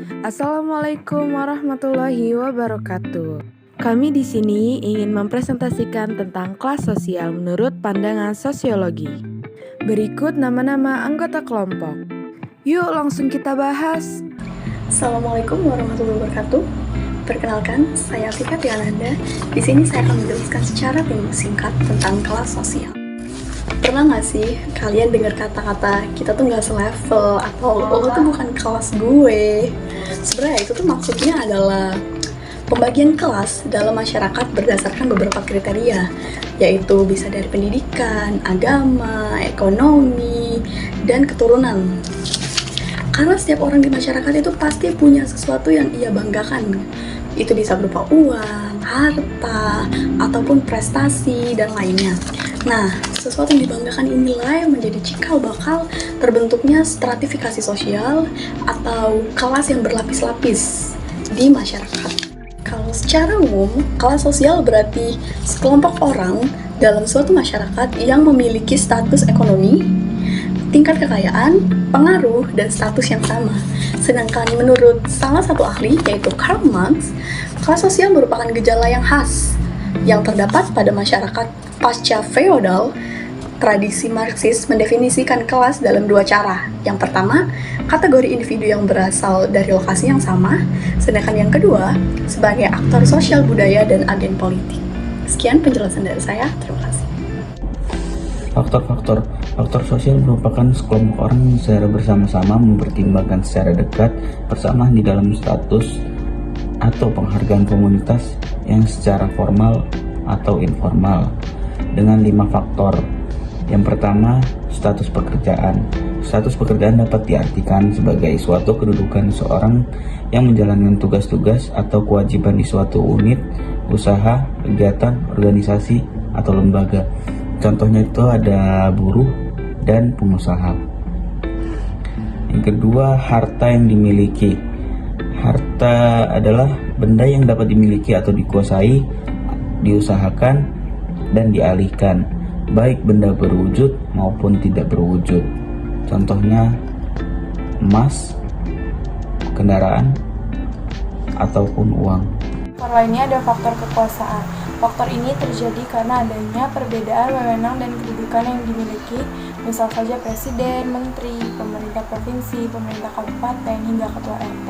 Assalamualaikum warahmatullahi wabarakatuh. Kami di sini ingin mempresentasikan tentang kelas sosial menurut pandangan sosiologi. Berikut nama-nama anggota kelompok. Yuk langsung kita bahas. Assalamualaikum warahmatullahi wabarakatuh. Perkenalkan, saya Tika Tiananda. Di sini saya akan menjelaskan secara singkat tentang kelas sosial. Pernah nggak sih kalian dengar kata-kata kita tuh nggak selevel atau lo tuh bukan kelas gue? Sebenarnya itu tuh maksudnya adalah pembagian kelas dalam masyarakat berdasarkan beberapa kriteria, yaitu bisa dari pendidikan, agama, ekonomi, dan keturunan. Karena setiap orang di masyarakat itu pasti punya sesuatu yang ia banggakan. Itu bisa berupa uang, harta, ataupun prestasi, dan lainnya. Nah, sesuatu yang dibanggakan inilah yang menjadi cikal bakal terbentuknya stratifikasi sosial atau kelas yang berlapis-lapis di masyarakat. Kalau secara umum, kelas sosial berarti sekelompok orang dalam suatu masyarakat yang memiliki status ekonomi, tingkat kekayaan, pengaruh, dan status yang sama. Sedangkan menurut salah satu ahli, yaitu Karl Marx, kelas sosial merupakan gejala yang khas yang terdapat pada masyarakat pasca feodal. Tradisi Marxis mendefinisikan kelas dalam dua cara. Yang pertama, kategori individu yang berasal dari lokasi yang sama, sedangkan yang kedua, sebagai aktor sosial budaya dan agen politik. Sekian penjelasan dari saya, terima kasih. Faktor sosial merupakan sekelompok orang yang secara bersama-sama mempertimbangkan secara dekat persamaan di dalam status atau penghargaan komunitas yang secara formal atau informal dengan 5 faktor. Yang pertama, status pekerjaan. Status pekerjaan dapat diartikan sebagai suatu kedudukan seorang yang menjalankan tugas-tugas atau kewajiban di suatu unit, usaha, kegiatan, organisasi, atau lembaga. Contohnya itu ada buruh dan pengusaha. Yang kedua, harta yang dimiliki. Harta adalah benda yang dapat dimiliki atau dikuasai, diusahakan, dan dialihkan, baik benda berwujud maupun tidak berwujud. Contohnya emas, kendaraan, ataupun uang. Faktor lainnya ada faktor kekuasaan. Faktor ini terjadi karena adanya perbedaan wewenang dan kedudukan yang dimiliki, misal saja presiden, menteri, pemerintah provinsi, pemerintah kabupaten, hingga ketua RT.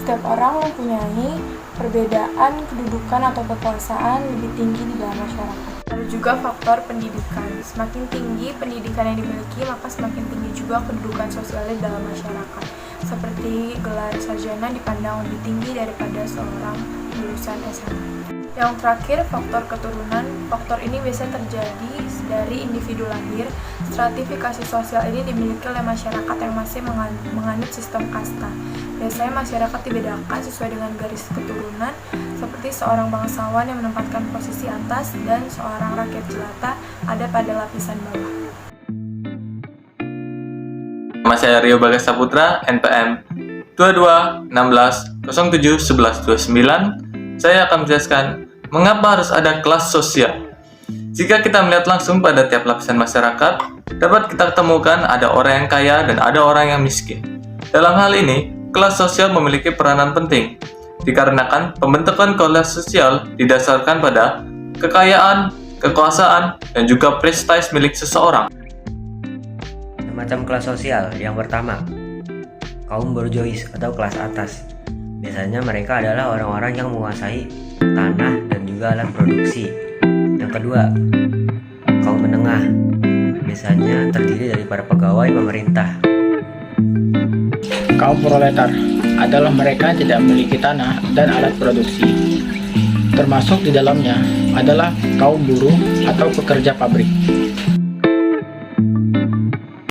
Setiap orang mempunyai perbedaan kedudukan atau kekuasaan lebih tinggi di dalam masyarakat. Lalu juga faktor pendidikan. Semakin tinggi pendidikan yang dimiliki, maka semakin tinggi juga kedudukan sosialnya dalam masyarakat. Seperti gelar sarjana dipandang lebih tinggi daripada seorang lulusan SMA. Yang terakhir, faktor keturunan. Faktor ini biasanya terjadi dari individu lahir. Stratifikasi sosial ini dimiliki oleh masyarakat yang masih menganut sistem kasta. Biasanya masyarakat dibedakan sesuai dengan garis keturunan, seperti seorang bangsawan yang menempatkan posisi atas dan seorang rakyat jelata ada pada lapisan bawah. Nama saya Rio Bagas Saputra, NPM 2216071129. Saya akan menjelaskan mengapa harus ada kelas sosial. Jika kita melihat langsung pada tiap lapisan masyarakat, dapat kita temukan ada orang yang kaya dan ada orang yang miskin. Dalam hal ini, kelas sosial memiliki peranan penting, dikarenakan pembentukan kelas sosial didasarkan pada kekayaan, kekuasaan, dan juga prestasi milik seseorang. Macam kelas sosial. Yang pertama, kaum borjuis atau kelas atas. Biasanya mereka adalah orang-orang yang menguasai tanah dan juga alat produksi. Yang kedua, kaum menengah. Biasanya terdiri dari para pegawai pemerintah. Kaum proletar adalah mereka yang tidak memiliki tanah dan alat produksi. Termasuk di dalamnya adalah kaum buruh atau pekerja pabrik.